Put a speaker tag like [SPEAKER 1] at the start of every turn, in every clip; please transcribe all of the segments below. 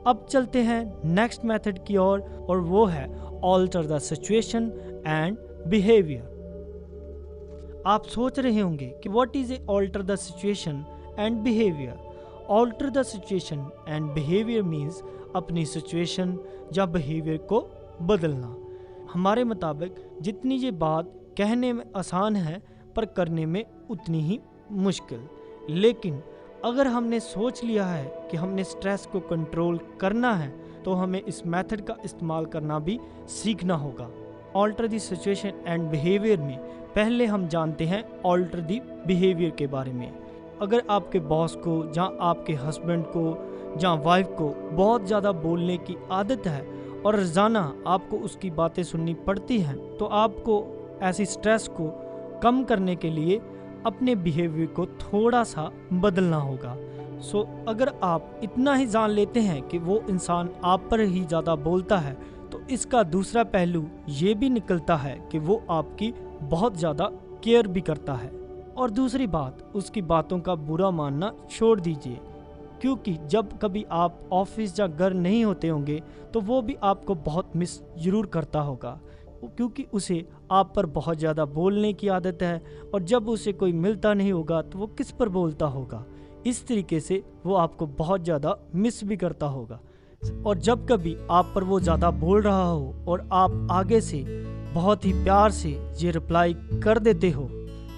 [SPEAKER 1] अब चलते हैं नेक्स्ट मेथड की ओर और वो है alter the situation and behaviour. आप सोच रहे होंगे कि what is a alter the situation and behaviour. Alter the situation and behaviour means अपनी सिचुएशन या बिहेवियर को बदलना। हमारे मुताबिक जितनी ये बात कहने में आसान है पर करने में उतनी ही मुश्किल। लेकिन अगर हमने सोच लिया है कि हमने स्ट्रेस को कंट्रोल करना है तो हमें इस मेथड का इस्तेमाल करना भी सीखना होगा। Alter the situation and behaviour में पहले हम जानते हैं ऑल्टर द बिहेवियर के बारे में। अगर आपके बॉस को या आपके हस्बैंड को या वाइफ को बहुत ज़्यादा बोलने की आदत है और रोज़ाना आपको उसकी बातें सुननी पड़ती हैं तो आपको ऐसी स्ट्रेस को कम करने के लिए अपने बिहेवियर को थोड़ा सा बदलना होगा। अगर आप इतना ही जान लेते हैं कि वो इंसान आप पर ही ज़्यादा बोलता है तो इसका दूसरा पहलू ये भी निकलता है कि वो आपकी बहुत ज़्यादा केयर भी करता है। और दूसरी बात, उसकी बातों का बुरा मानना छोड़ दीजिए, क्योंकि जब कभी आप ऑफिस या घर नहीं होते होंगे तो वो भी आपको बहुत मिस ज़रूर करता होगा, क्योंकि उसे आप पर बहुत ज़्यादा बोलने की आदत है और जब उसे कोई मिलता नहीं होगा तो वो किस पर बोलता होगा। इस तरीके से वो आपको बहुत ज़्यादा मिस भी करता होगा। और जब कभी आप पर वो ज़्यादा बोल रहा हो और आप आगे से बहुत ही प्यार से ये रिप्लाई कर देते हो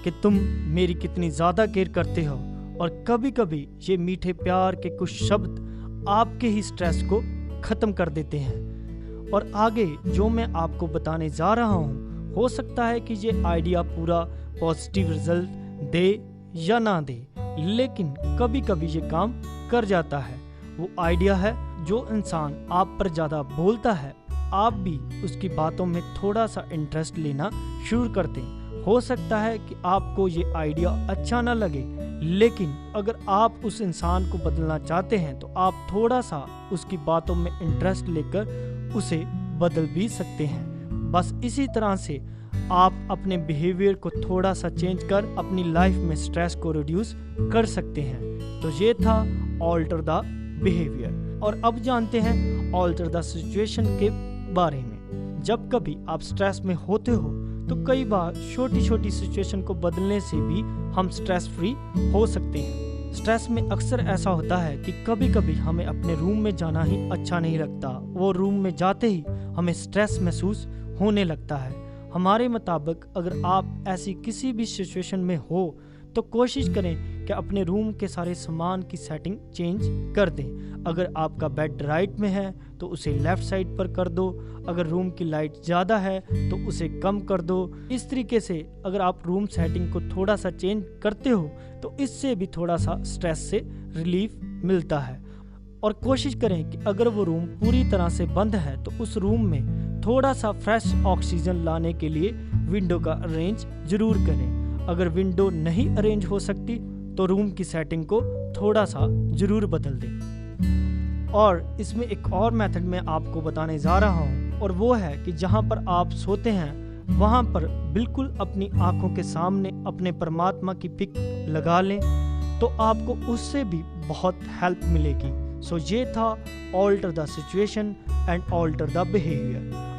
[SPEAKER 1] कि तुम मेरी कितनी ज़्यादा केयर करते हो, और कभी कभी ये मीठे प्यार के कुछ शब्द आपके ही स्ट्रेस को ख़त्म कर देते हैं। और आगे जो मैं आपको बताने जा रहा हूँ, हो सकता है कि ये आइडिया पूरा पॉजिटिव रिजल्ट दे या ना दे, लेकिन कभी कभी ये काम कर जाता है। वो आइडिया है, जो इंसान आप पर ज़्यादा बोलता है आप भी उसकी बातों में थोड़ा सा इंटरेस्ट लेना शुरू कर दें। हो सकता है कि आपको ये आइडिया अच्छा ना लगे, लेकिन अगर आप उस इंसान को बदलना चाहते हैं तो आप थोड़ा सा उसकी बातों में इंटरेस्ट लेकर उसे बदल भी सकते हैं। बस इसी तरह से आप अपने बिहेवियर को थोड़ा सा चेंज कर अपनी लाइफ में स्ट्रेस को रिड्यूस कर सकते हैं। तो ये था ऑल्टर द बिहेवियर। और अब जानते हैं ऑल्टर द सिचुएशन के बारे में। जब कभी आप स्ट्रेस में होते हो तो कई बार छोटी छोटी सिचुएशन को बदलने से भी हम स्ट्रेस फ्री हो सकते हैं। स्ट्रेस में अक्सर ऐसा होता है कि कभी कभी हमें अपने रूम में जाना ही अच्छा नहीं लगता। वो रूम में जाते ही हमें स्ट्रेस महसूस होने लगता है। हमारे मुताबिक अगर आप ऐसी किसी भी सिचुएशन में हो तो कोशिश करें कि अपने रूम के सारे सामान की सेटिंग चेंज कर दें। अगर आपका बेड राइट में है तो उसे लेफ़्ट साइड पर कर दो। अगर रूम की लाइट ज़्यादा है तो उसे कम कर दो। इस तरीके से अगर आप रूम सेटिंग को थोड़ा सा चेंज करते हो तो इससे भी थोड़ा सा स्ट्रेस से रिलीफ मिलता है। और कोशिश करें कि अगर वो रूम पूरी तरह से बंद है तो उस रूम में थोड़ा सा फ्रेश ऑक्सीजन लाने के लिए विंडो का अरेंज ज़रूर करें। अगर विंडो नहीं अरेंज हो सकती तो रूम की सेटिंग को थोड़ा सा ज़रूर बदल दें। और इसमें एक और मेथड मैं आपको बताने जा रहा हूँ, और वो है कि जहाँ पर आप सोते हैं वहाँ पर बिल्कुल अपनी आंखों के सामने अपने परमात्मा की पिक लगा लें तो आपको उससे भी बहुत हेल्प मिलेगी। सो ये था alter the situation and alter the behaviour.